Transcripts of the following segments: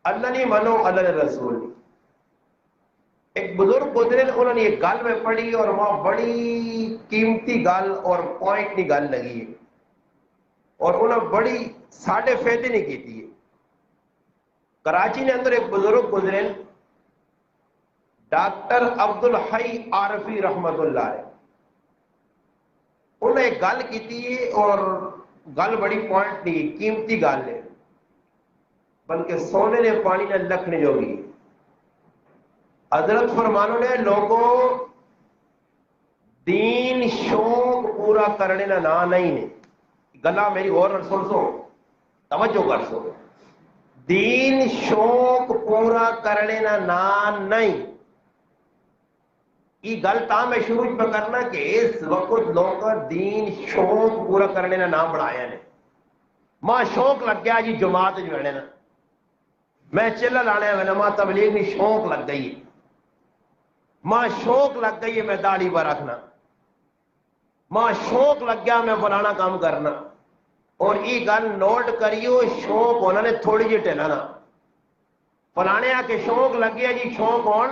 اللہ نہیں منو اللہ نے رسول نہیں. ایک بزرگ گزرے انہوں نے ایک گل میں پڑھی اور وہاں بڑی قیمتی گل اور پوائنٹ کی گل لگی ہے اور انہوں بڑی ساڑھے فائدے نہیں کی تھی. کراچی نے اندر ایک بزرگ گزرے ڈاکٹر عبد الحی عارفی رحمت اللہ علیہ. انہوں نے ایک گل کی تھی اور گل بڑی پوائنٹ نہیں قیمتی گل ہے بلکہ سونے نے پانی نے لکھنے جو گی. حضرت فرمانوں نے لوگوں دین شوق پورا کرنے نہ نا نہیں نے گلا میری غور سن سو توجہ کر سو. دین شوق پورا کرنے نہ نا نہیں. یہ گل تا میں شروع میں کرنا کہ اس وقت لوگ دین شوق پورا کرنے نہ نام بڑھایا نے. ماں شوق لگ گیا جی جماعت جو ہے نا میں چلا لانے میں ماں تبلیغ میں شوق لگ گئی ہے. ماں شوق لگ گئی ہے میں داڑھی پر رکھنا. ماں شوق لگ گیا میں فلانا کام کرنا. اور یہ گل نوٹ کریو شوق ہونا نے تھوڑی جی ٹہلانا. فلانے آ کے شوق لگ گیا جی شوق ہون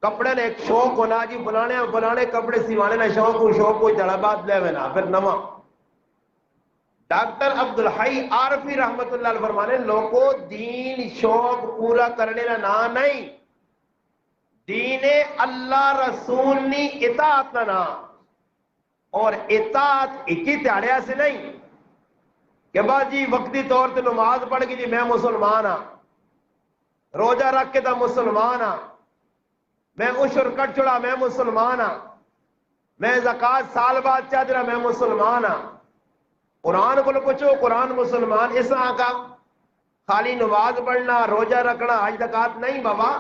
کپڑے نے ایک شوق ہونا جی فلانے کپڑے سیوانے نہ شوق کوئی طلبات لے نا پھر نواں. ڈاکٹر عبد الحی عارفی رحمت اللہ علیہ فرمانے لوگوں دین شوق پورا کرنے نہ نا نہیں. دین اللہ رسول نی اطاعت نہ نا. اور اطاعت اکی تیاڑیا سے نہیں کہ بعد جی وقتی طور تے نماز پڑھ گئی جی میں مسلمان ہاں روزہ رکھ کے تا مسلمان ہاں میں عشر کٹ چھڑا میں مسلمان ہاں میں زکات سال بعد چادرا میں مسلمان ہاں. قرآن کو پوچھو قرآن مسلمان اس کا خالی نماز پڑھنا روزہ رکھنا آج زکات نہیں بابا.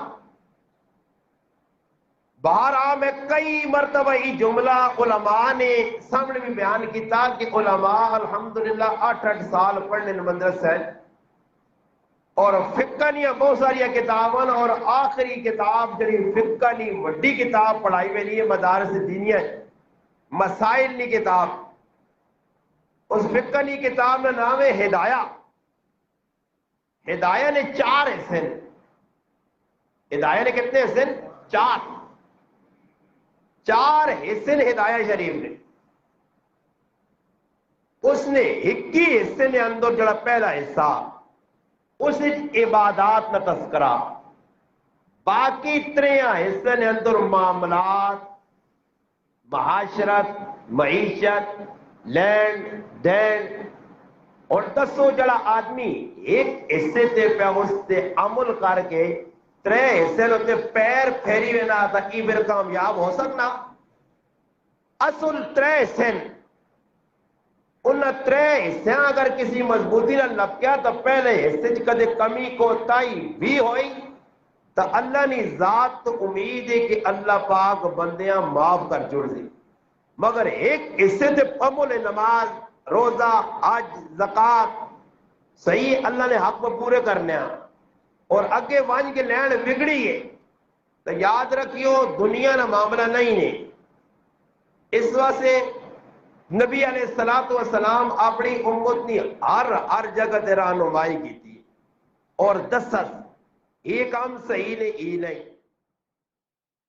باہر میں کئی مرتبہ یہ جملہ علماء نے سامنے بھی بیان کیتا کہ علماء الحمدللہ 8 سال پڑھنے مدرسہ ہے اور فقہ نیا بہت ساری کتابیں اور آخری کتاب جڑی فقہ نی وڈی کتاب پڑھائی ہوئی لیے مدارس دینیہ مسائل نی کتاب. اس فقہ نی کتاب کا نام ہے ہدایہ. ہدایہ نے 4 حصے. ہدایہ نے کتنے حصے 4 حصے نے ہدایہ شریف نے. اس نے 21 حصے نے اندر جڑا پہلا حصہ اس عبادات نہ تذکرہ باقی 3 حصے نے اندر معاملات معاشرت معیشت لینڈ دین. اور دسو جڑا آدمی ایک حصے تے پہ اس تے عمل کر کے 3 حصے ہوتے پیر پھیری وینا تا کی پھر کامیاب ہو سکنا. اصل 3 حصے ان 3 حصے اگر کسی مضبوطی نہ لپکیا تو پہلے حصے کدے کمی کوتاہی بھی ہوئی تو اللہ نی ذات تو امید ہے کہ اللہ پاک بندیاں معاف کر جڑ دی. مگر ایک حصے تے عمل نماز روزہ حج زکات صحیح اللہ نے حق پورے کرنے اور اگے وانج کے لین بگڑی ہے تو یاد رکھیو دنیا نہ معاملہ نہیں ہے. اس واسطے نبی علیہ السلام اپنی امت نے ہر جگہ تے رہنمائی کی تھی اور دسس یہ کام صحیح نہیں